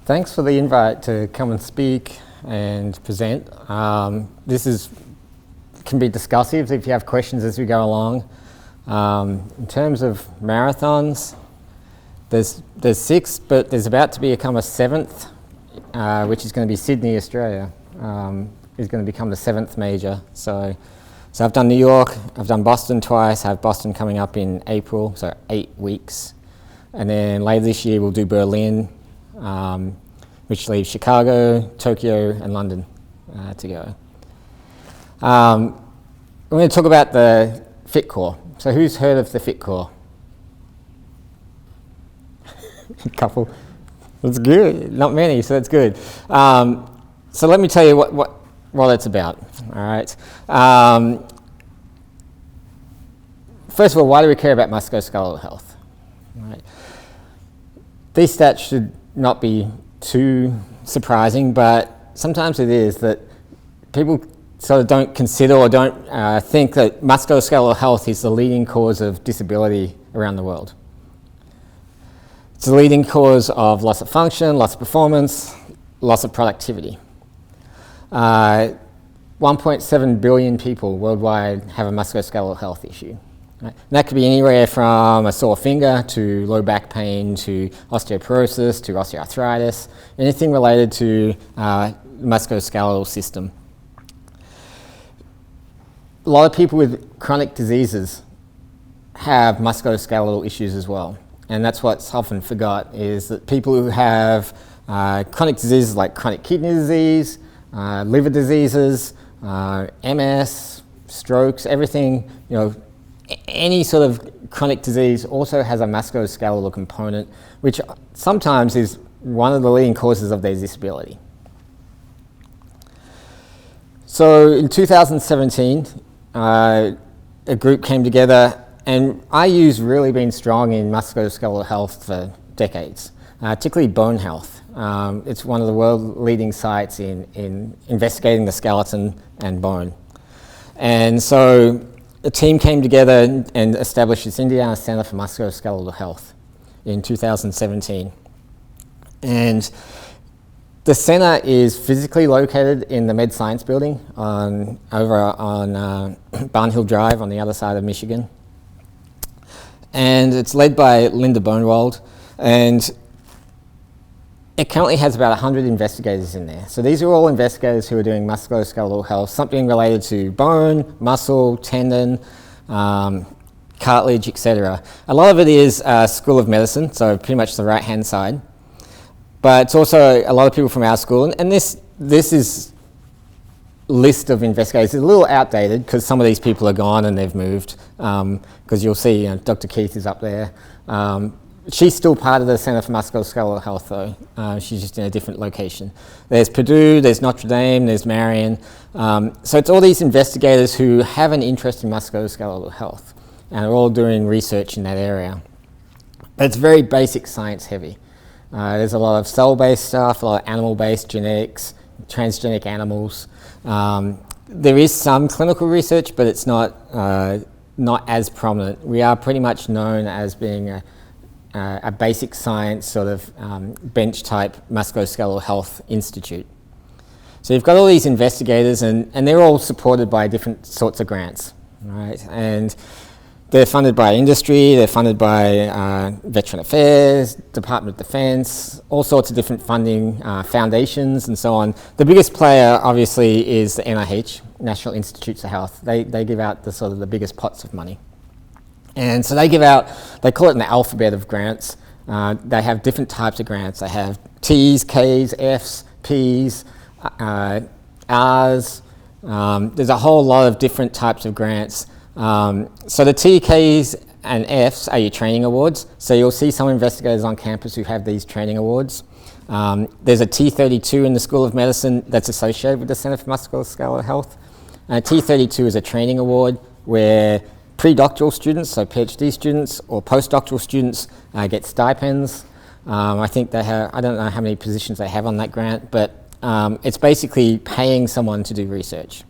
Thanks for the invite to come and speak and present. This can be discussive if you have questions as we go along. In terms of marathons, there's 6, but there's about to become a 7th, which is going to be Sydney, Australia. Is going to become the 7th major. So I've done New York, I've done Boston twice, I have Boston coming up in April, so 8 weeks. And then later this year we'll do Berlin, which leaves Chicago, Tokyo, and London to go. We're going to talk about the Fit Core. So who's heard of the Fit Core? A couple. That's good. Not many, so that's good. So let me tell you what it's about. All right. First of all, why do we care about musculoskeletal health? All right. These stats should not be too surprising, but sometimes it is that people sort of don't consider or don't think that musculoskeletal health is the leading cause of disability around the world. It's the leading cause of loss of function, loss of performance, loss of productivity. 1.7 billion people worldwide have a musculoskeletal health issue. Right? And that could be anywhere from a sore finger to low back pain to osteoporosis to osteoarthritis, anything related to musculoskeletal system. A lot of people with chronic diseases have musculoskeletal issues as well. And that's what's often forgot, is that people who have chronic diseases like chronic kidney disease, liver diseases, MS, strokes, everything, any sort of chronic disease also has a musculoskeletal component, which sometimes is one of the leading causes of their disability. So in 2017, a group came together, and IU's really been strong in musculoskeletal health for decades, particularly bone health. It's one of the world leading sites in investigating the skeleton and bone. And so a team came together and established this Indiana Center for Musculoskeletal Health in 2017. And the center is physically located in the Med Science building over on Barnhill Drive on the other side of Michigan. And it's led by Linda Bonewald, and it currently has about 100 investigators in there. So these are all investigators who are doing musculoskeletal health, something related to bone, muscle, tendon, cartilage, etc. A lot of it is School of Medicine, so pretty much the right-hand side. But it's also a lot of people from our school, and this is list of investigators is a little outdated because some of these people are gone and they've moved. Because you'll see, Dr. Keith is up there. She's still part of the Center for Musculoskeletal Health, though. She's just in a different location. There's Purdue, there's Notre Dame, there's Marion. So it's all these investigators who have an interest in musculoskeletal health and are all doing research in that area. But it's very basic science heavy. There's a lot of cell-based stuff, a lot of animal-based genetics, transgenic animals. There is some clinical research, but it's not as prominent. We are pretty much known as being a basic science sort of bench type musculoskeletal health institute. So you've got all these investigators, and they're all supported by different sorts of grants, right? And they're funded by industry, they're funded by Veteran Affairs, Department of Defense, all sorts of different funding, foundations and so on. The biggest player obviously is the NIH, National Institutes of Health. They give out the sort of the biggest pots of money. And so they call it an alphabet of grants. They have different types of grants. They have T's, K's, F's, P's, R's. There's a whole lot of different types of grants. So the T, K's, and F's are your training awards. So you'll see some investigators on campus who have these training awards. There's a T32 in the School of Medicine that's associated with the Center for Musculoskeletal Health. And a T32 is a training award where pre-doctoral students, so Ph.D. students or postdoctoral students get stipends. I think they have, I don't know how many positions they have on that grant, but it's basically paying someone to do research.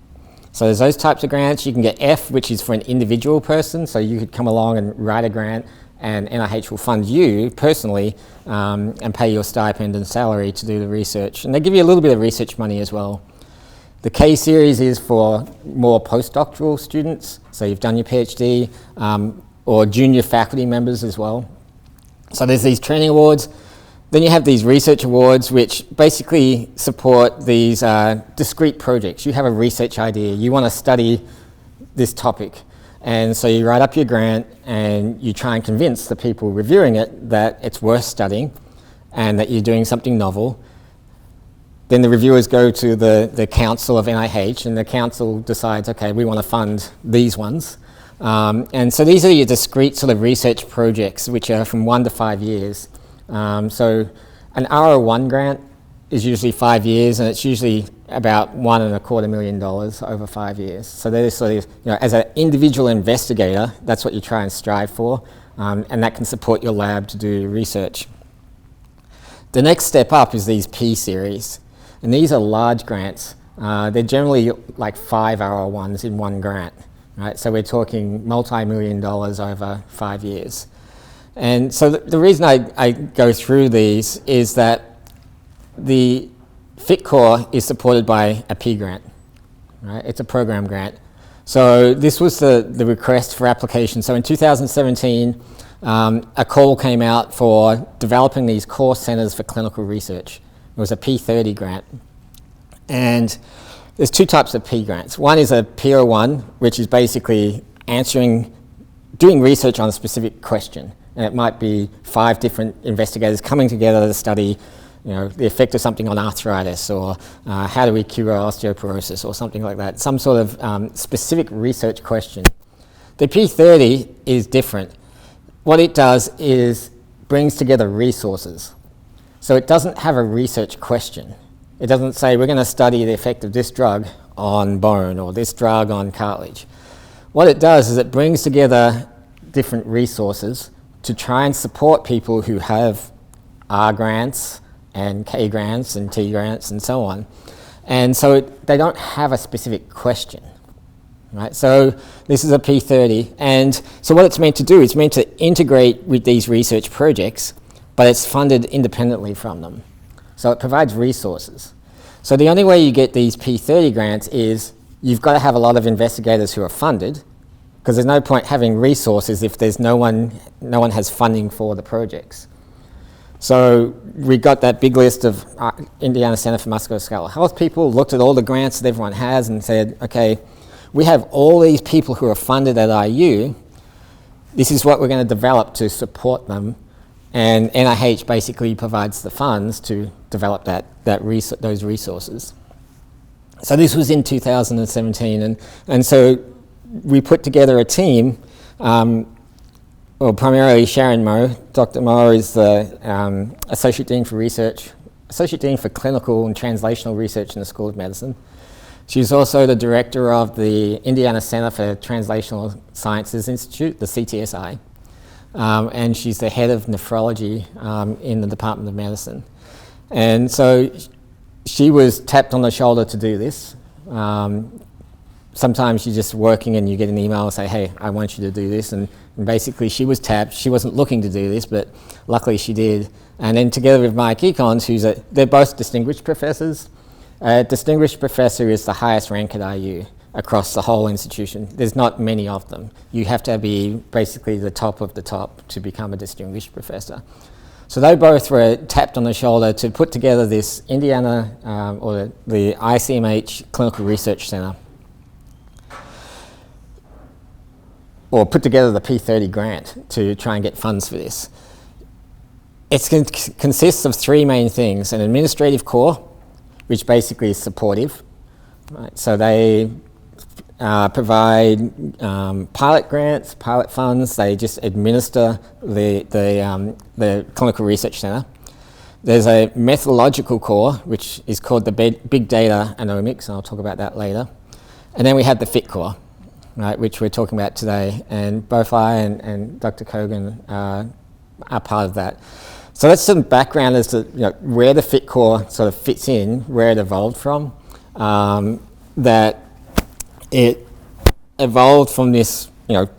So there's those types of grants. You can get F, which is for an individual person. So you could come along and write a grant and NIH will fund you personally and pay your stipend and salary to do the research. And they give you a little bit of research money as well. The K series is for more postdoctoral students, so you've done your PhD, or junior faculty members as well. So there's these training awards. Then you have these research awards, which basically support these discrete projects. You have a research idea, you want to study this topic, and so you write up your grant and you try and convince the people reviewing it that it's worth studying and that you're doing something novel. Then the reviewers go to the council of NIH, and the council decides, okay, we want to fund these ones. And so these are your discrete sort of research projects, which are from 1 to 5 years. So an R01 grant is usually 5 years, and it's usually about $1.25 million over 5 years. So that is sort of, as an individual investigator, that's what you try and strive for, and that can support your lab to do research. The next step up is these P series, and these are large grants. They're generally like 5 R01s in one grant, right? So we're talking multi-million dollars over 5 years. And so the reason I go through these is that the FitCore is supported by a P grant, right? It's a program grant. So this was the request for application. So in 2017, a call came out for developing these core centers for clinical research. It was a P30 grant. And there's 2 types of P grants. One is a P01, which is basically doing research on a specific question. And it might be 5 different investigators coming together to study, the effect of something on arthritis, or how do we cure osteoporosis, or something like that. Some sort of specific research question. The P30 is different. What it does is brings together resources. So it doesn't have a research question. It doesn't say we're going to study the effect of this drug on bone or this drug on cartilage. What it does is it brings together different resources to try and support people who have R grants and K grants and T grants and so on. And so they don't have a specific question, right? So this is a P30. And so what it's meant to do, it's meant to integrate with these research projects, but it's funded independently from them. So it provides resources. So the only way you get these P30 grants is you've got to have a lot of investigators who are funded, because there's no point having resources if there's no one has funding for the projects. So we got that big list of Indiana Center for Musculoskeletal Health people, looked at all the grants that everyone has and said, okay, we have all these people who are funded at IU. This is what we're going to develop to support them. And NIH basically provides the funds to develop those resources. So this was in 2017, and so we put together a team. Primarily Sharon Moe. Dr. Moe is the Associate Dean for Research, Associate Dean for Clinical and Translational Research in the School of Medicine. She's also the Director of the Indiana Center for Translational Sciences Institute, the CTSI, and she's the head of nephrology in the Department of Medicine. And so she was tapped on the shoulder to do this. Sometimes you're just working and you get an email and say, hey, I want you to do this. And basically she was tapped. She wasn't looking to do this, but luckily she did. And then together with Mike Econs, they're both distinguished professors. Distinguished professor is the highest rank at IU across the whole institution. There's not many of them. You have to be basically the top of the top to become a distinguished professor. So they both were tapped on the shoulder to put together this Indiana, or the ICMH Clinical Research Center, or put together the P30 grant to try and get funds for this. It consists of 3 main things: an administrative core, which basically is supportive, right? So they provide pilot grants, pilot funds. They just administer the Clinical Research Center. There's a methodological core, which is called the Big Data Omics, and I'll talk about that later. And then we have the Fit Core, right, which we're talking about today, and both I and Dr. Kogan are part of that. So that's some background as to where the Fit Core sort of fits in, where it evolved from. That it evolved from this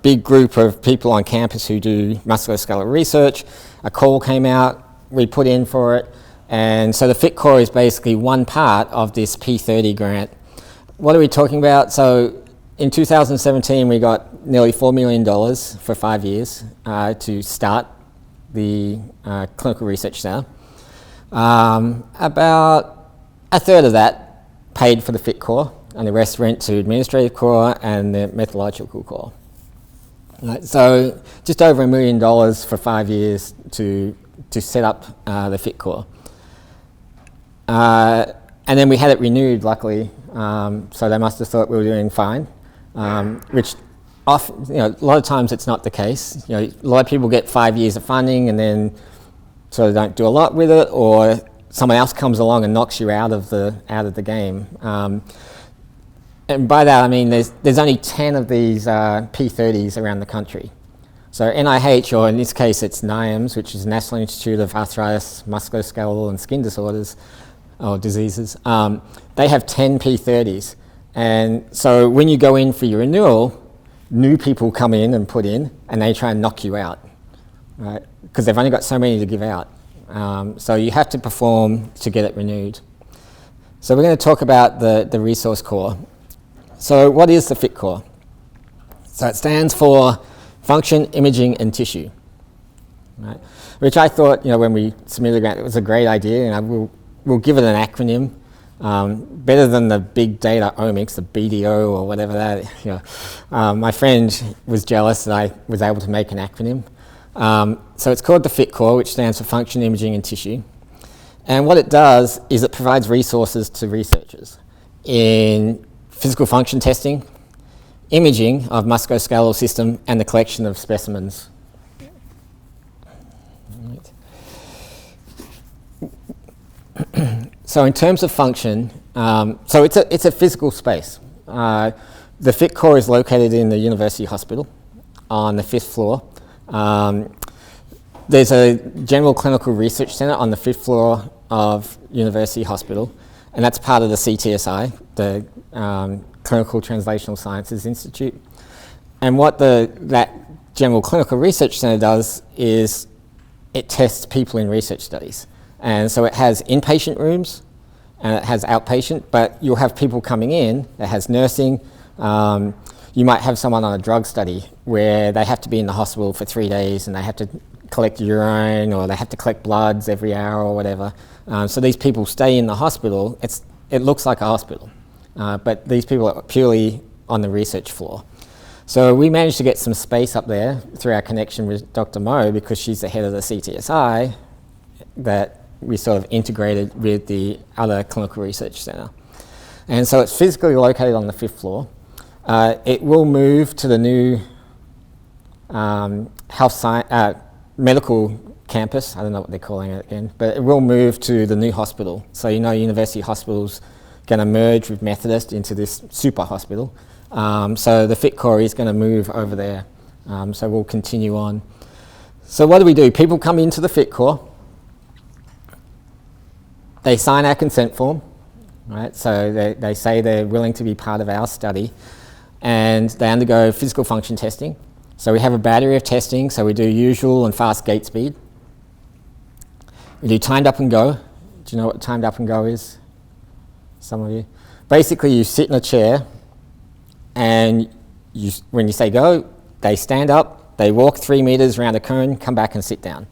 big group of people on campus who do musculoskeletal research. A call came out, we put in for it, and so the FIT core is basically one part of this P30 grant. What are we talking about? So in 2017 we got nearly $4 million for 5 years to start the clinical research center. About a third of that paid for the FIT core, and the rest went to administrative core and the methodological core. Right, so just over $1 million for 5 years to set up the FIT core. And then we had it renewed, luckily, so they must have thought we were doing fine, which often, a lot of times it's not the case. A lot of people get 5 years of funding and then sort of don't do a lot with it, or someone else comes along and knocks you out of the game. And by that I mean there's only 10 of these P30s around the country. So NIH, or in this case it's NIAMS, which is National Institute of Arthritis, Musculoskeletal and Skin Disorders, or diseases, they have 10 P30s. And so when you go in for your renewal, new people come in and put in, and they try and knock you out, right? Because they've only got so many to give out. So you have to perform to get it renewed. So we're going to talk about the resource core. So what is the FIT core? So it stands for Function, Imaging and Tissue, right? Which I thought, when we submitted the grant, it was a great idea, and we'll give it an acronym, better than the big data omics, the BDO or whatever that. My friend was jealous that I was able to make an acronym. So it's called the FIT core, which stands for Function, Imaging and Tissue. And what it does is it provides resources to researchers in physical function testing, imaging of musculoskeletal system, and the collection of specimens. So in terms of function, so it's a physical space. The FIT core is located in the University Hospital on the 5th floor. There's a general clinical research centre on the 5th floor of University Hospital, and that's part of the CTSI, the Clinical Translational Sciences Institute. And what that general clinical research centre does is it tests people in research studies. And so it has inpatient rooms and it has outpatient, but you'll have people coming in that has nursing. You might have someone on a drug study where they have to be in the hospital for 3 days and they have to collect urine, or they have to collect bloods every hour or whatever. So these people stay in the hospital. It looks like a hospital, but these people are purely on the research floor. So we managed to get some space up there through our connection with Dr. Mo, because she's the head of the CTSI, that we sort of integrated with the other clinical research centre. And so it's physically located on the 5th floor. It will move to the new medical campus. I don't know what they're calling it again, but it will move to the new hospital. So University Hospital's going to merge with Methodist into this super hospital. So the FIT core is going to move over there. So we'll continue on. So what do? People come into the FIT core. They sign our consent form, right? So they say they're willing to be part of our study, and they undergo physical function testing. So we have a battery of testing. So we do usual and fast gait speed. We do timed up and go. Do you know what timed up and go is? Some of you. Basically, you sit in a chair, and when you say go, they stand up, they walk 3 meters around a cone, come back and sit down.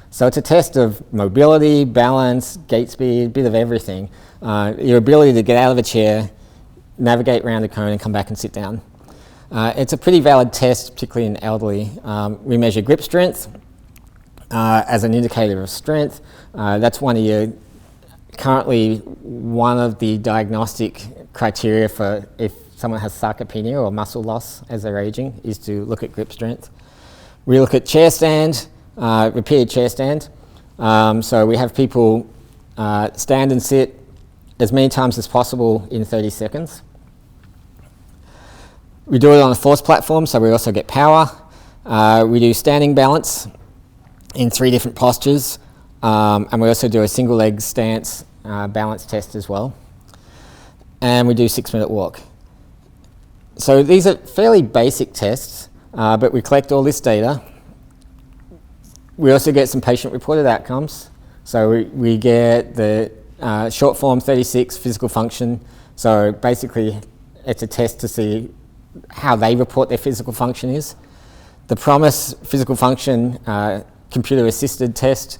So it's a test of mobility, balance, gait speed, a bit of everything. Your ability to get out of a chair, navigate around a cone and come back and sit down. It's a pretty valid test, particularly in elderly. We measure grip strength as an indicator of strength. That's currently one of the diagnostic criteria for if someone has sarcopenia or muscle loss as they're aging, is to look at grip strength. We look at chair stand, repeated chair stand. So we have people stand and sit as many times as possible in 30 seconds. We do it on a force platform, so we also get power. We do standing balance in 3 different postures, and we also do a single leg stance balance test as well. And we do 6-minute walk. So these are fairly basic tests, but we collect all this data. We also get some patient-reported outcomes. So we get the short form 36 physical function. So basically, it's a test to see how they report their physical function is. The PROMIS physical function computer-assisted test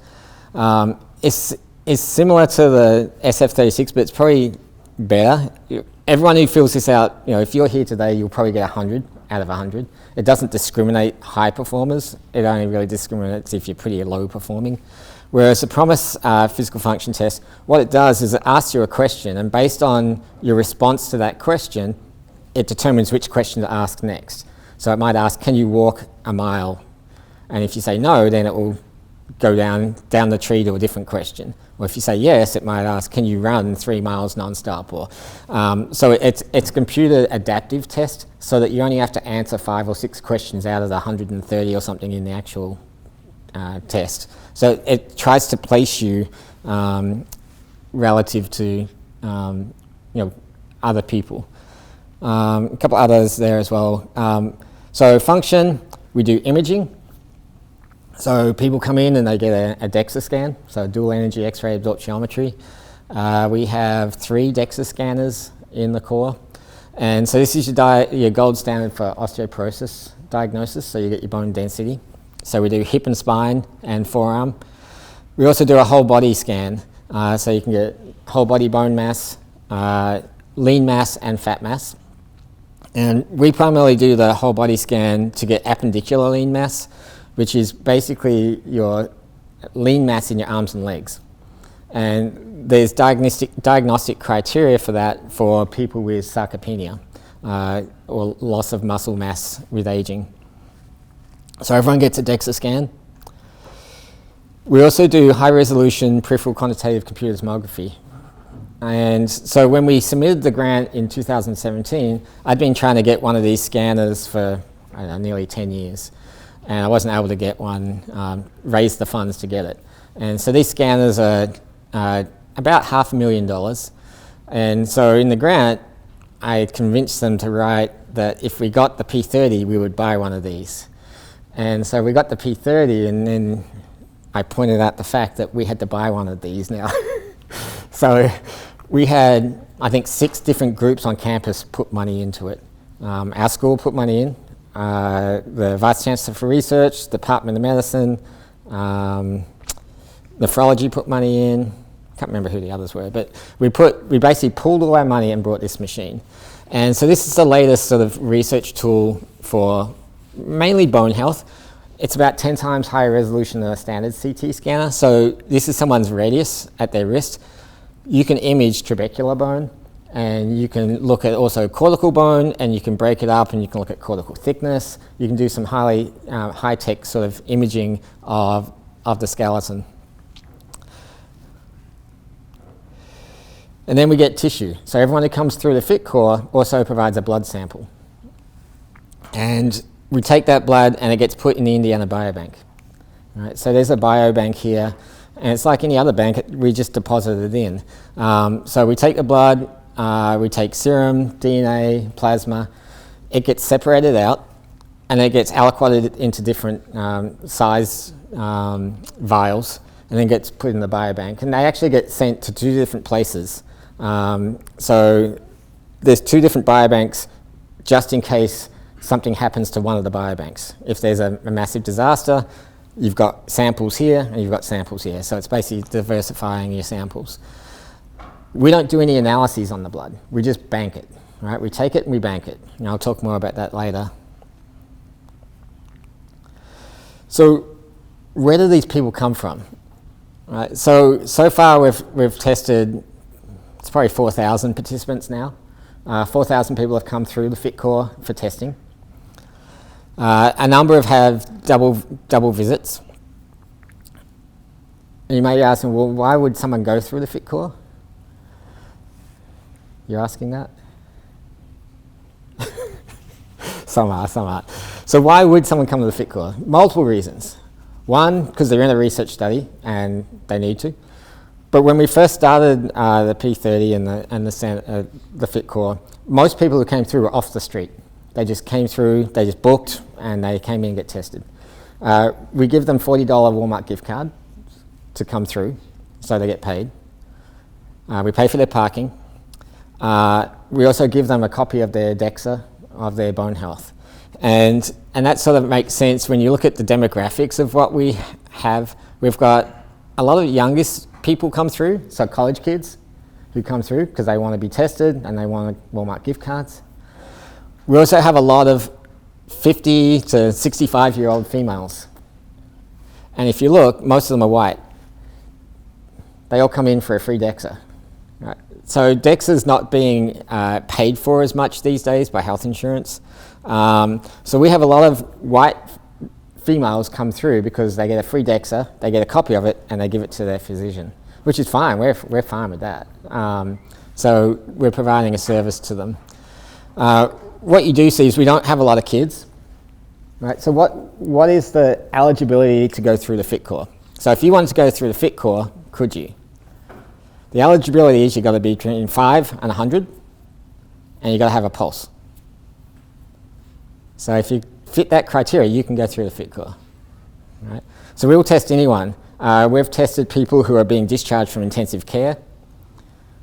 is similar to the SF36, but it's probably better. Everyone who fills this out, if you're here today, you'll probably get 100 out of 100. It doesn't discriminate high performers. It only really discriminates if you're pretty low performing. Whereas the PROMIS physical function test, what it does is it asks you a question, and based on your response to that question, it determines which question to ask next. So it might ask, can you walk a mile? And if you say no, then it will go down the tree to a different question. Or if you say yes, it might ask, can you run 3 miles non-stop? Or, so it's a computer adaptive test, so that you only have to answer 5 or 6 questions out of the 130 or something in the actual test. So it tries to place you relative to other people. A couple others there as well. So function, we do imaging. So people come in and they get a DEXA scan, so dual energy X-ray absorptiometry. We have 3 DEXA scanners in the core. And so this is your gold standard for osteoporosis diagnosis, so you get your bone density. So we do hip and spine and forearm. We also do a whole body scan, so you can get whole body bone mass, lean mass and fat mass. And we primarily do the whole body scan to get appendicular lean mass, which is basically your lean mass in your arms and legs. And there's diagnostic criteria for that for people with sarcopenia, or loss of muscle mass with aging. So everyone gets a DEXA scan. We also do high-resolution peripheral quantitative computer tomography. And so when we submitted the grant in 2017, I'd been trying to get one of these scanners for, I don't know, nearly 10 years. And I wasn't able to get one, raise the funds to get it. And so these scanners are about $500,000. And so in the grant, I convinced them to write that if we got the P30, we would buy one of these. And so we got the P30, and then I pointed out the fact that we had to buy one of these now. So we had, I think, 6 different groups on campus put money into it. Our school put money in, the Vice Chancellor for Research, Department of Medicine, nephrology put money in. Can't remember who the others were, but we basically pulled all our money and brought this machine. And so this is the latest sort of research tool for mainly bone health. It's about 10 times higher resolution than a standard CT scanner. So this is someone's radius at their wrist. You can image trabecular bone, and you can look at also cortical bone, and you can break it up, and you can look at cortical thickness. You can do some highly high-tech sort of imaging of the skeleton. And then we get tissue. So everyone who comes through the FIT core also provides a blood sample. And we take that blood and it gets put in the Indiana Biobank. Right? So there's a biobank here, and it's like any other bank, we just deposit it in. So we take the blood, we take serum, DNA, plasma, it gets separated out, and it gets aliquoted into different size vials, and then gets put in the biobank. And they actually get sent to 2 different places. So there's 2 different biobanks just in case something happens to one of the biobanks. If there's a massive disaster, you've got samples here and you've got samples here. So it's basically diversifying your samples. We don't do any analyses on the blood. We just bank it. Right? We take it and we bank it. And I'll talk more about that later. So where do these people come from? Right? So far we've tested, it's probably 4,000 participants now. 4,000 people have come through the FIT core for testing. A number have double visits. And you may be asking, well, why would someone go through the FIT core? You're asking that? Some are. So why would someone come to the FIT core? Multiple reasons. One, because they're in a research study and they need to. But when we first started the P30 and the FIT core, most people who came through were off the street. They just came through, they just booked, and they came in and get tested. We give them $40 Walmart gift card to come through, so they get paid. We pay for their parking. We also give them a copy of their DEXA of their bone health. And that sort of makes sense when you look at the demographics of what we have. We've got a lot of youngest people come through, so college kids who come through because they want to be tested and they want Walmart gift cards. We also have a lot of 50 to 65-year-old females. And if you look, most of them are white. They all come in for a free DEXA. Right? So DEXA is not being paid for as much these days by health insurance. So we have a lot of white females come through because they get a free DEXA, they get a copy of it, and they give it to their physician, which is fine. We're fine with that. So we're providing a service to them. What you do see is we don't have a lot of kids. Right? So what is the eligibility to go through the fit core? So if you wanted to go through the fit core, could you? The eligibility is you've got to be between 5 and 100, and you've got to have a pulse. So if you fit that criteria, you can go through the fit core. Right? So we will test anyone. We've tested people who are being discharged from intensive care.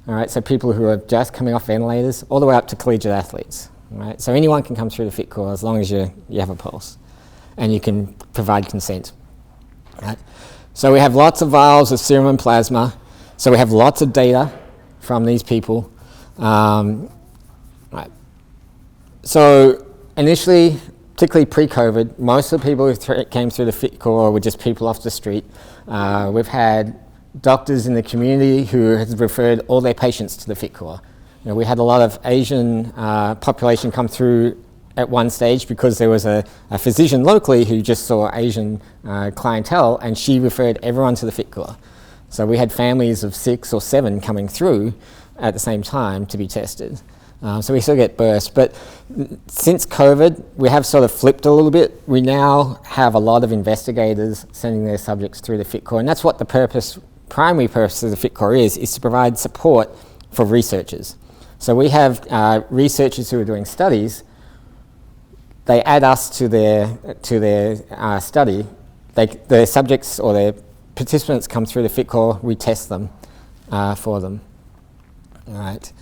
All right, so people who are just coming off ventilators, all the way up to collegiate athletes. Right? So anyone can come through the fit core as long as you have a pulse, and you can provide consent. Right? So we have lots of vials of serum and plasma. So we have lots of data from these people. Right. So initially, particularly pre-COVID, most of the people who came through the fit core were just people off the street. We've had doctors in the community who have referred all their patients to the fit core. You know, we had a lot of Asian population come through at one stage because there was a physician locally who just saw Asian clientele, and she referred everyone to the fit core. So we had families of 6 or 7 coming through at the same time to be tested. So we still get bursts, but since COVID, we have sort of flipped a little bit. We now have a lot of investigators sending their subjects through the fit core, and that's what the primary purpose of the fit core is to provide support for researchers. So we have researchers who are doing studies. They add us to their study. The subjects or their participants come through the fit core. We test them for them. All right.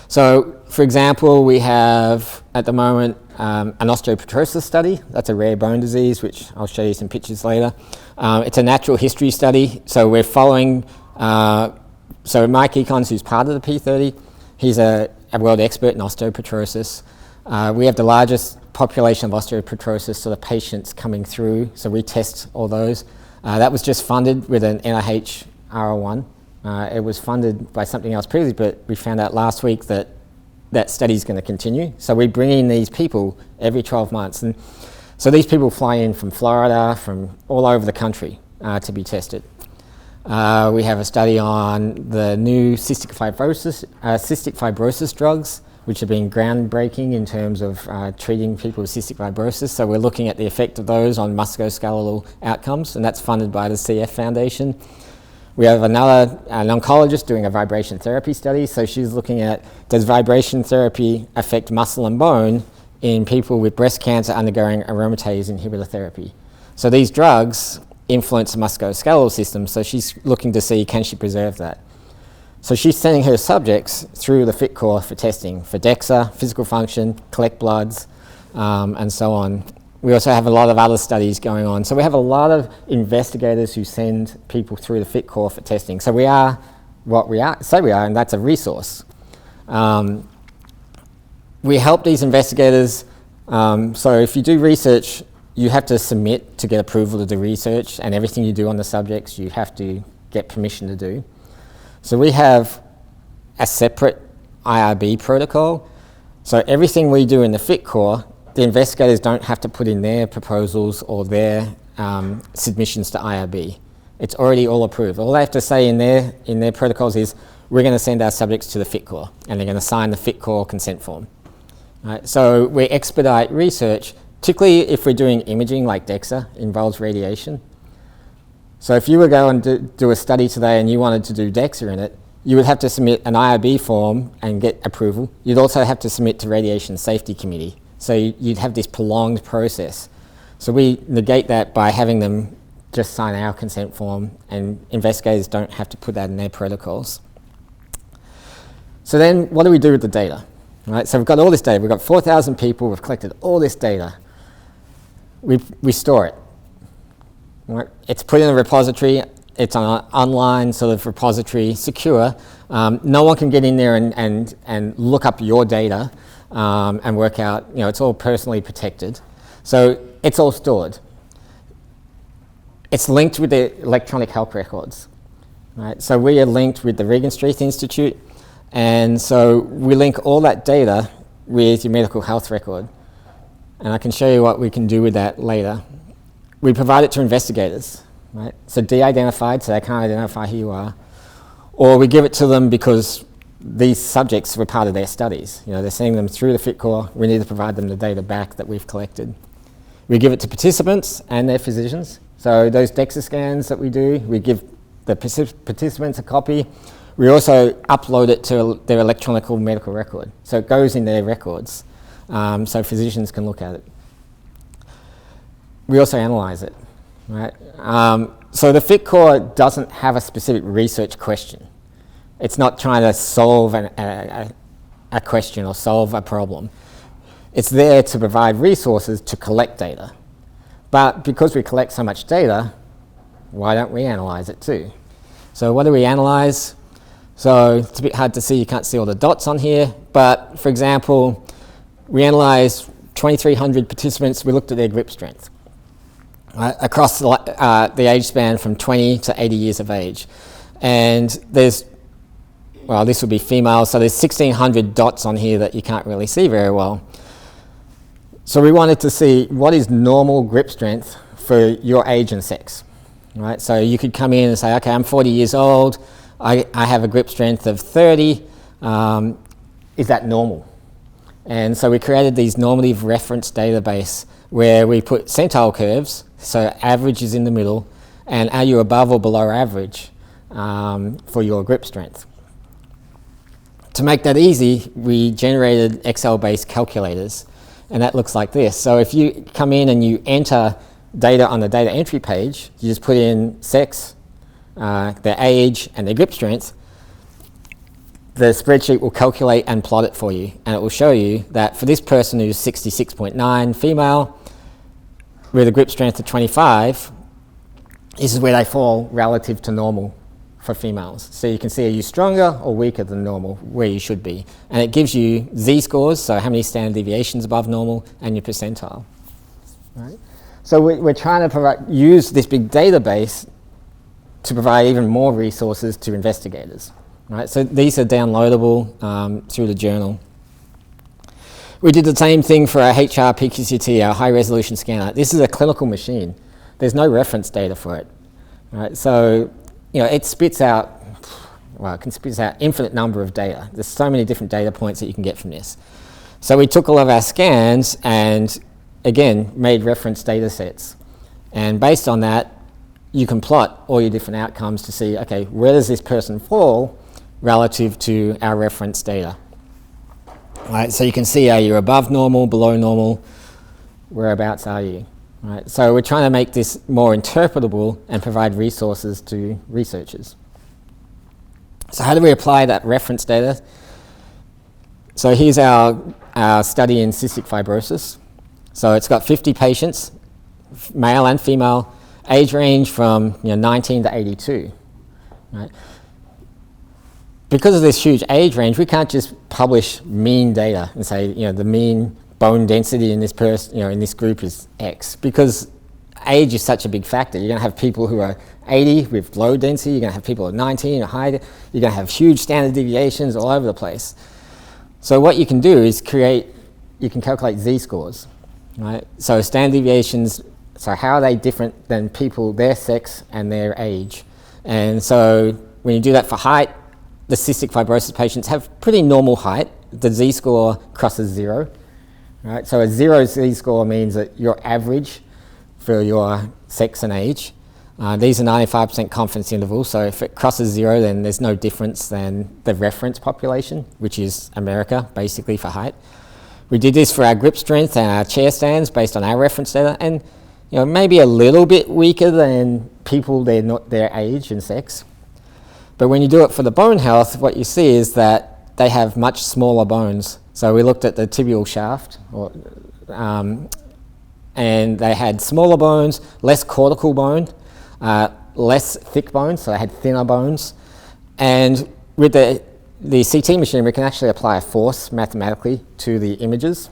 So, for example, we have at the moment an osteopetrosis study. That's a rare bone disease, which I'll show you some pictures later. It's a natural history study. So we're following. So Mike Econs, who's part of the P30, he's a world expert in osteopetrosis. We have the largest population of osteopetrosis sort of patients coming through, so we test all those. That was just funded with an NIH R01. It was funded by something else previously, but we found out last week that that study is going to continue. So we bring in these people every 12 months. And so these people fly in from Florida, from all over the country to be tested. We have a study on the new cystic fibrosis drugs, which have been groundbreaking in terms of treating people with cystic fibrosis. So we're looking at the effect of those on musculoskeletal outcomes, and that's funded by the CF Foundation. We have an oncologist doing a vibration therapy study. So she's looking at, does vibration therapy affect muscle and bone in people with breast cancer undergoing aromatase inhibitor therapy? So these drugs influence the musculoskeletal system, so she's looking to see, can she preserve that? So she's sending her subjects through the fit core for testing, for DEXA, physical function, collect bloods, and so on. We also have a lot of other studies going on. So we have a lot of investigators who send people through the fit core for testing. So we are what we are, say we are, and that's a resource. We help these investigators. So if you do research, you have to submit to get approval to do research, and everything you do on the subjects, you have to get permission to do. So we have a separate IRB protocol. So everything we do in the fit core, the investigators don't have to put in their proposals or their submissions to IRB. It's already all approved. All they have to say in their protocols is, we're going to send our subjects to the fit core, and they're going to sign the fit core consent form. Right? So we expedite research, particularly if we're doing imaging like DEXA, involves radiation. So if you were going to do a study today and you wanted to do DEXA in it, you would have to submit an IRB form and get approval. You'd also have to submit to Radiation Safety Committee So you'd have this prolonged process. So we negate that by having them just sign our consent form, and investigators don't have to put that in their protocols. So then what do we do with the data? Right, so we've got all this data. We've got 4,000 people. We've collected all this data. We store it. Right? It's put in a repository. It's on an online sort of repository, secure. No one can get in there and look up your data and work out, it's all personally protected. So it's all stored. It's linked with the electronic health records. Right? So we are linked with the Regan Street Institute, and so we link all that data with your medical health record. And I can show you what we can do with that later. We provide it to investigators, right? So de-identified, so they can't identify who you are. Or we give it to them because these subjects were part of their studies. They're sending them through the FITCOR. We need to provide them the data back that we've collected. We give it to participants and their physicians. So those DEXA scans that we do, we give the participants a copy. We also upload it to their electronic medical record. So it goes in their records, so physicians can look at it. We also analyze it, right? So the FITCOR doesn't have a specific research question. It's not trying to solve a question or solve a problem. It's there to provide resources to collect data. But because we collect so much data, why don't we analyze it too? So what do we analyze? So it's a bit hard to see, you can't see all the dots on here, but for example, we analyzed 2,300 participants. We looked at their grip strength across the age span from 20 to 80 years of age. And this would be females, so there's 1,600 dots on here that you can't really see very well. So we wanted to see what is normal grip strength for your age and sex, right? So you could come in and say, okay, I'm 40 years old, I have a grip strength of 30, is that normal? And so we created these normative reference database where we put centile curves, so average is in the middle, and are you above or below average for your grip strength? To make that easy, we generated Excel-based calculators, and that looks like this. So if you come in and you enter data on the data entry page, you just put in sex, their age, and their grip strength, the spreadsheet will calculate and plot it for you, and it will show you that for this person who's 66.9 female with a grip strength of 25, this is where they fall relative to normal for females. So you can see, are you stronger or weaker than normal, where you should be. And it gives you z-scores, so how many standard deviations above normal, and your percentile. Right? So we're trying to use this big database to provide even more resources to investigators. Right? So these are downloadable through the journal. We did the same thing for our HR PQCT, our high resolution scanner. This is a clinical machine. There's no reference data for it. Right? So it spits out, it can spit out infinite number of data. There's so many different data points that you can get from this. So we took all of our scans and, again, made reference data sets. And based on that, you can plot all your different outcomes to see, okay, where does this person fall relative to our reference data? Right, so you can see, are you above normal, below normal, whereabouts are you? Right, so we're trying to make this more interpretable and provide resources to researchers. So how do we apply that reference data? So here's our study in cystic fibrosis. So it's got 50 patients, male and female, age range from 19 to 82. Right? Because of this huge age range, we can't just publish mean data and say, the mean bone density in this person, in this group is X, because age is such a big factor. You're going to have people who are 80 with low density. You're going to have people at 19 or high. You're going to have huge standard deviations all over the place. So what you can do is you can calculate z-scores, right? So standard deviations, so how are they different than people, their sex and their age? And so when you do that for height, the cystic fibrosis patients have pretty normal height. The z-score crosses 0. Right? So a 0 z-score means that you're average for your sex and age. These are 95% confidence intervals, so if it crosses 0, then there's no difference than the reference population, which is America, basically, for height. We did this for our grip strength and our chair stands based on our reference data, and maybe a little bit weaker than people their age and sex. But when you do it for the bone health, what you see is that they have much smaller bones. So we looked at the tibial shaft, and they had smaller bones, less cortical bone, less thick bones, so they had thinner bones. And with the CT machine, we can actually apply a force mathematically to the images.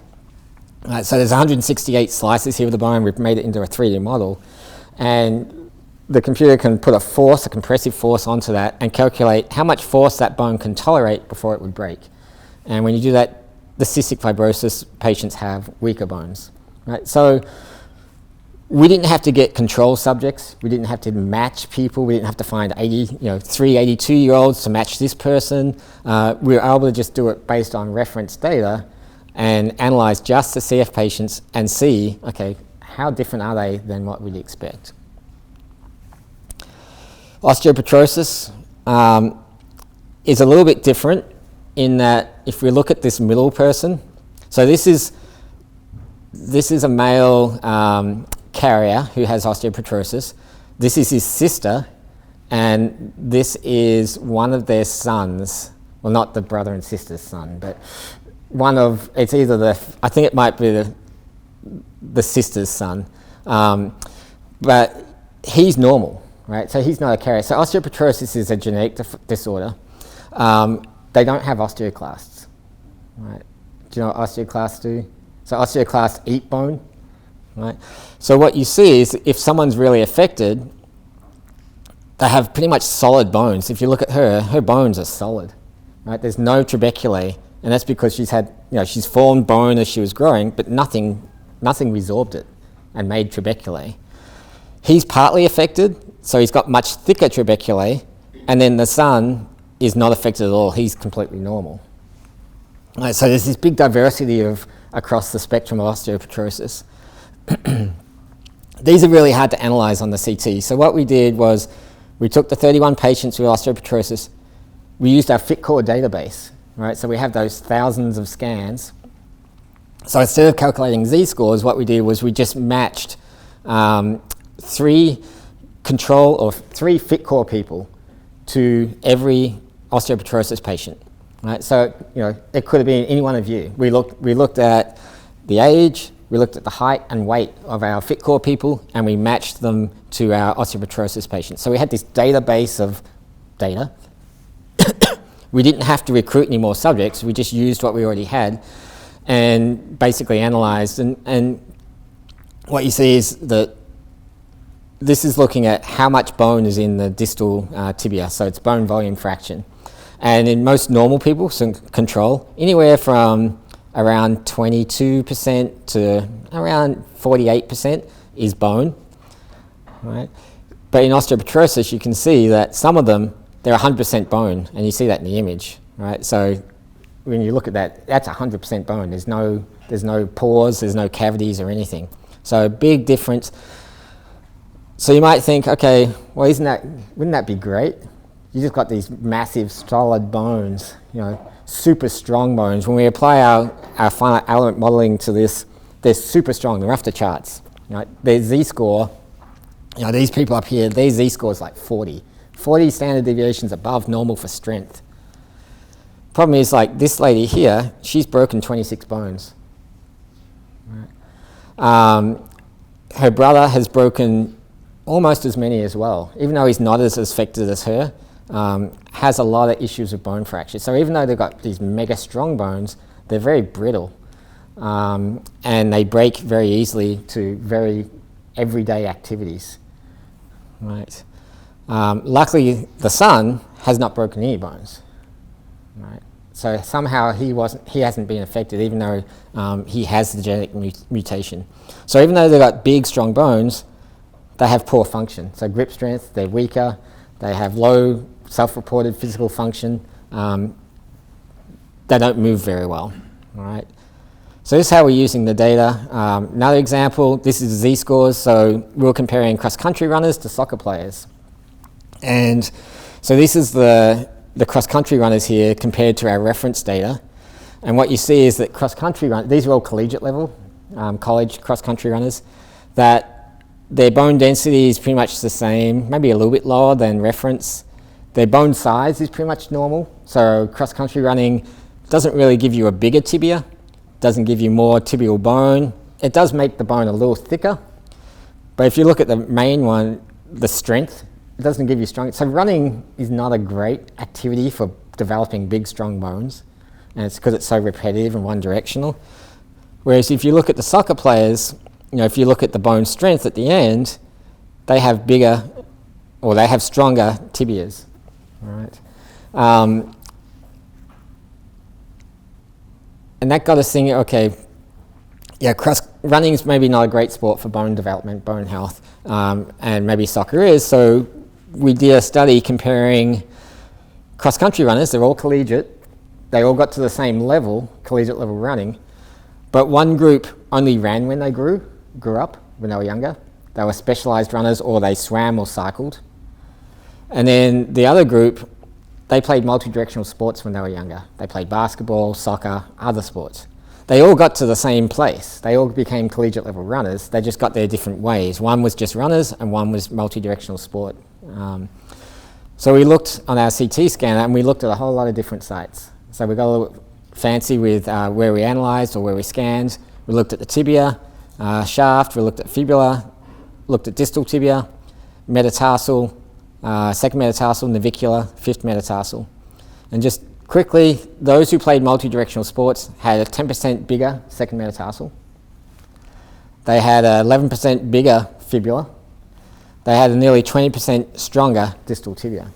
So there's 168 slices here of the bone. We've made it into a 3D model. And the computer can put a compressive force onto that and calculate how much force that bone can tolerate before it would break. And when you do that, the cystic fibrosis patients have weaker bones. Right? So we didn't have to get control subjects. We didn't have to match people. We didn't have to find 3 82-year-olds to match this person. We were able to just do it based on reference data and analyze just the CF patients and see, okay, how different are they than what we'd expect? Osteopetrosis is a little bit different in that if we look at this middle person, so this is a male carrier who has osteopetrosis. This is his sister, and this is one of their sons. Well, not the brother and sister's son, but it's either I think it might be the sister's son. But he's normal, right? So he's not a carrier. So osteopetrosis is a genetic disorder. They don't have osteoclasts, right? Do you know what osteoclasts do? So osteoclasts eat bone, right? So what you see is if someone's really affected, they have pretty much solid bones. If you look at her bones are solid, right? There's no trabeculae, and that's because she's formed bone as she was growing, but nothing resorbed it and made trabeculae. He's partly affected, so he's got much thicker trabeculae, and then the son is not affected at all. He's completely normal. Right, so there's this big diversity across the spectrum of osteopetrosis. These are really hard to analyze on the CT. So what we did was we took the 31 patients with osteopetrosis. We used our FitCore database, right? So we have those thousands of scans. So instead of calculating Z-scores, what we did was we just matched 3 FitCore people to every osteopetrosis patient. Right, so it could have been any one of you. We looked at the age, we looked at the height and weight of our FitCore people, and we matched them to our osteopetrosis patients. So we had this database of data. We didn't have to recruit any more subjects. We just used what we already had and basically analyzed. And what you see is that this is looking at how much bone is in the distal tibia. So it's bone volume fraction. And in most normal people, some control, anywhere from around 22% to around 48% is bone, right? But in osteopetrosis, you can see that some of them, they're 100% bone, and you see that in the image, right? So when you look at that, that's 100% bone. There's no pores, there's no cavities or anything. So a big difference. So you might think, okay, well, wouldn't that be great? You just got these massive solid bones, super strong bones. When we apply our finite element modeling to this, they're super strong. They're off the charts. Their Z-score, these people up here, their Z-score is like 40. 40 standard deviations above normal for strength. Problem is, like this lady here, she's broken 26 bones. Right. Her brother has broken almost as many as well, even though he's not as affected as her. Has a lot of issues with bone fracture. So even though they've got these mega strong bones, they're very brittle, and they break very easily to very everyday activities. Right. Luckily, the son has not broken any bones. Right. So somehow he hasn't been affected, even though he has the genetic mutation. So even though they've got big, strong bones, they have poor function. So grip strength, they're weaker. They have low self-reported physical function. They don't move very well. All right. So this is how we're using the data. Another example, this is Z-scores. So we were comparing cross-country runners to soccer players. And so this is the cross-country runners here compared to our reference data. And what you see is that cross-country runners, these are all collegiate level, college cross-country runners, that their bone density is pretty much the same, maybe a little bit lower than reference. Their bone size is pretty much normal. So cross-country running doesn't really give you a bigger tibia, doesn't give you more tibial bone. It does make the bone a little thicker. But if you look at the main one, the strength, it doesn't give you strong. So running is not a great activity for developing big, strong bones. And it's because it's so repetitive and one-directional. Whereas if you look at the soccer players, if you look at the bone strength at the end, they have bigger, or they have stronger tibias, right? And that got us thinking, okay, yeah, running is maybe not a great sport for bone development, bone health, and maybe soccer is. So we did a study comparing cross-country runners. They're all collegiate. They all got to the same level, collegiate level running, but one group only ran when they grew up, when they were younger. They were specialized runners, or they swam or cycled. And then the other group, they played multi-directional sports when they were younger. They played basketball, soccer, other sports. They all got to the same place. They all became collegiate level runners. They just got there different ways. One was just runners and one was multi-directional sport. So we looked on our CT scanner and we looked at a whole lot of different sites. So we got a little fancy with where we analysed or where we scanned. We looked at the tibia, shaft, we looked at fibula, looked at distal tibia, metatarsal, second metatarsal, navicular, fifth metatarsal. And just quickly, those who played multi-directional sports had a 10% bigger second metatarsal. They had a 11% bigger fibula. They had a nearly 20% stronger distal tibia.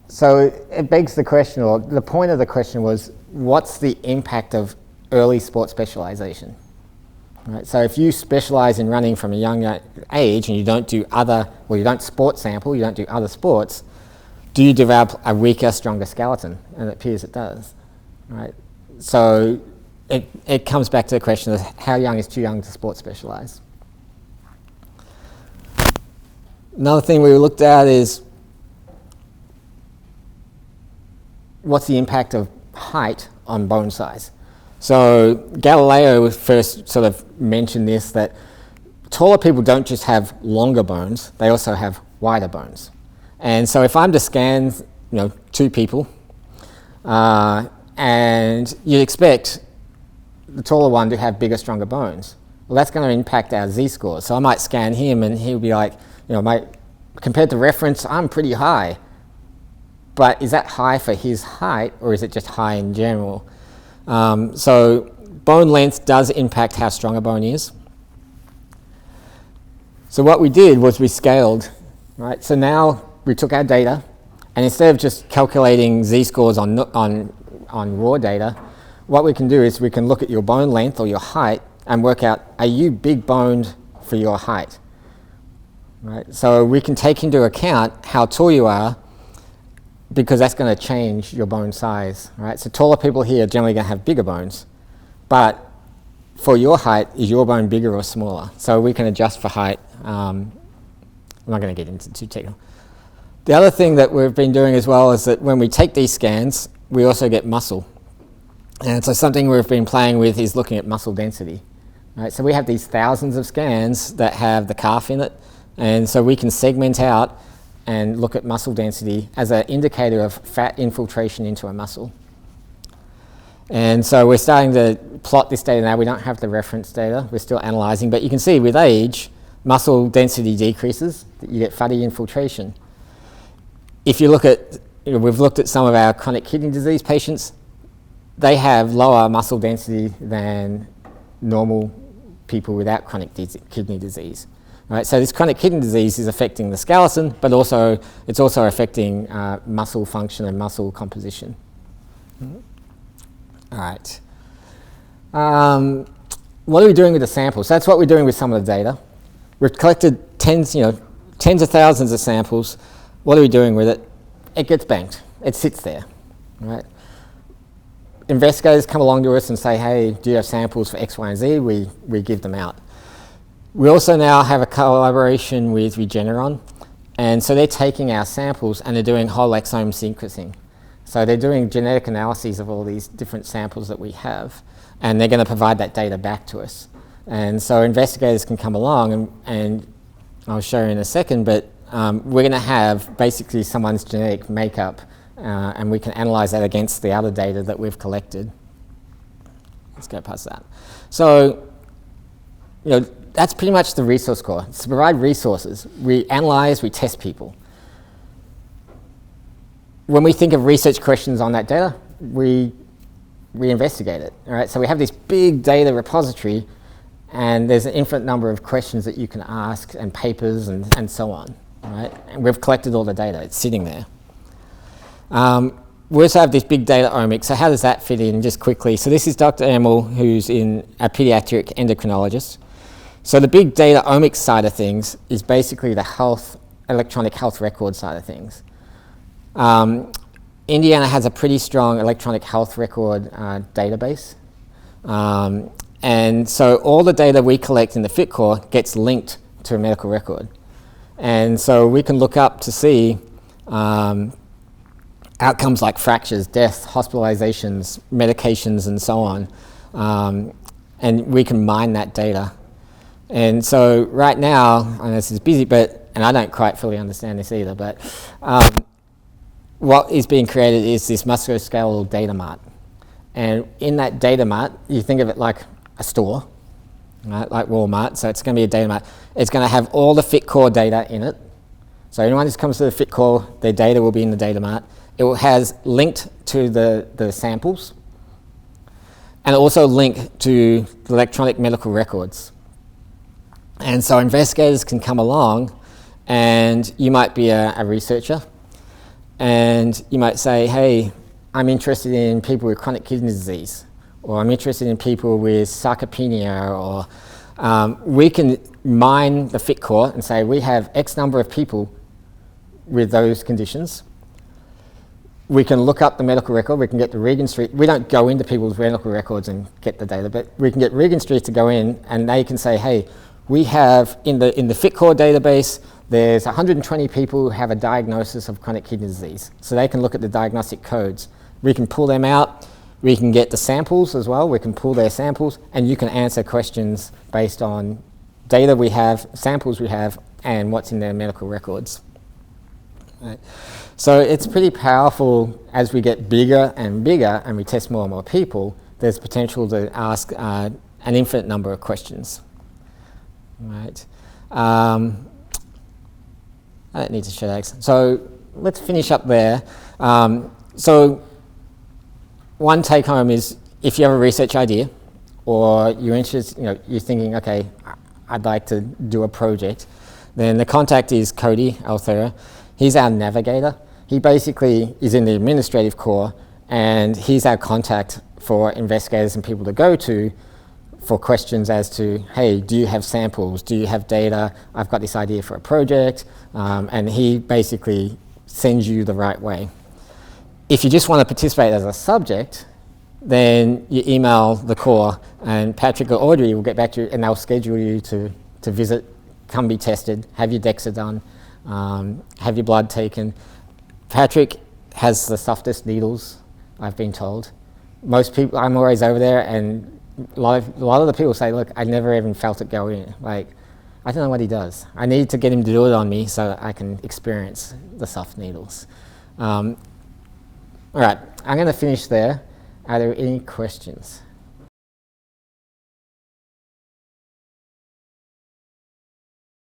So it begs the question, or the point of the question was, what's the impact of early sport specialization? Right, so if you specialize in running from a young age and you don't do you don't sport sample, you don't do other sports, do you develop a weaker, stronger skeleton? And it appears it does. Right? So it comes back to the question of how young is too young to sport specialize? Another thing we looked at is what's the impact of height on bone size? So Galileo first sort of mentioned this, that taller people don't just have longer bones, they also have wider bones. And so if I'm to scan, two people, and you'd expect the taller one to have bigger, stronger bones, well, that's going to impact our Z-scores. So I might scan him and he'll be like, compared to reference, I'm pretty high. But is that high for his height, or is it just high in general? So bone length does impact how strong a bone is. So what we did was we scaled, right? So now we took our data, and instead of just calculating Z-scores on raw data, what we can do is we can look at your bone length or your height and work out, are you big boned for your height? Right? So we can take into account how tall you are, because that's going to change your bone size, right? So taller people here are generally going to have bigger bones, but for your height, is your bone bigger or smaller? So we can adjust for height. I'm not going to get into too technical. The other thing that we've been doing as well is that when we take these scans, we also get muscle. And so something we've been playing with is looking at muscle density. Right? So we have these thousands of scans that have the calf in it, and so we can segment out and look at muscle density as an indicator of fat infiltration into a muscle. And so we're starting to plot this data now. We don't have the reference data, we're still analysing, but you can see with age, muscle density decreases, you get fatty infiltration. If you look at, we've looked at some of our chronic kidney disease patients, they have lower muscle density than normal people without chronic kidney disease. Right, so this chronic kidney disease is affecting the skeleton, but it's also affecting muscle function and muscle composition. All right. What are we doing with the samples? So that's what we're doing with some of the data. We've collected tens of thousands of samples. What are we doing with it? It gets banked. It sits there. Right? Investigators come along to us and say, hey, do you have samples for X, Y, and Z? We give them out. We also now have a collaboration with Regeneron, and so they're taking our samples and they're doing whole exome sequencing. So they're doing genetic analyses of all these different samples that we have, and they're going to provide that data back to us. And so investigators can come along, and I'll show you in a second, but we're going to have basically someone's genetic makeup, and we can analyze that against the other data that we've collected. Let's go past that. So, that's pretty much the resource core. It's to provide resources. We analyze, we test people. When we think of research questions on that data, we investigate it. All right? So we have this big data repository, and there's an infinite number of questions that you can ask, and papers, and so on. All right? And we've collected all the data. It's sitting there. We also have this big data omics. So how does that fit in, just quickly? So this is Dr. Emil, who's a pediatric endocrinologist. So the big data omics side of things is basically the electronic health record side of things. Indiana has a pretty strong electronic health record database. And so all the data we collect in the FIT core gets linked to a medical record. And so we can look up to see outcomes like fractures, deaths, hospitalizations, medications, and so on. And we can mine that data. And so right now, I know this is busy, and I don't quite fully understand this either, but what is being created is this musculoskeletal data mart. And in that data mart, you think of it like a store, right, like Walmart. So it's going to be a data mart. It's going to have all the FIT core data in it. So anyone who comes to the FIT core, their data will be in the data mart. It has linked to the samples, and also linked to the electronic medical records. And so investigators can come along, and you might be a researcher, and you might say, hey, I'm interested in people with chronic kidney disease, or I'm interested in people with sarcopenia, or we can mine the FIT core and say we have X number of people with those conditions. We can look up the medical record, we can get the Regan Street. We don't go into people's medical records and get the data, but we can get Regan Street to go in, and they can say, hey, we have in the FIT core database, there's 120 people who have a diagnosis of chronic kidney disease. So they can look at the diagnostic codes. We can pull them out. We can get the samples as well. We can pull their samples, and you can answer questions based on data we have, samples we have, and what's in their medical records. Right. So it's pretty powerful as we get bigger and bigger and we test more and more people. There's potential to ask an infinite number of questions. Right. I don't need to show that. So let's finish up there. So one take home is if you have a research idea, or you're interested, you're thinking, okay, I'd like to do a project, then the contact is Cody Althera. He's our navigator. He basically is in the administrative core, and he's our contact for investigators and people to go to for questions as to, hey, do you have samples? Do you have data? I've got this idea for a project. And he basically sends you the right way. If you just want to participate as a subject, then you email the core, and Patrick or Audrey will get back to you, and they'll schedule you to visit, come be tested, have your DEXA done, have your blood taken. Patrick has the softest needles, I've been told. Most people, I'm always over there, and a lot of the people say, look, I never even felt it go in. Like, I don't know what he does. I need to get him to do it on me so that I can experience the soft needles. All right, I'm going to finish there. Are there any questions?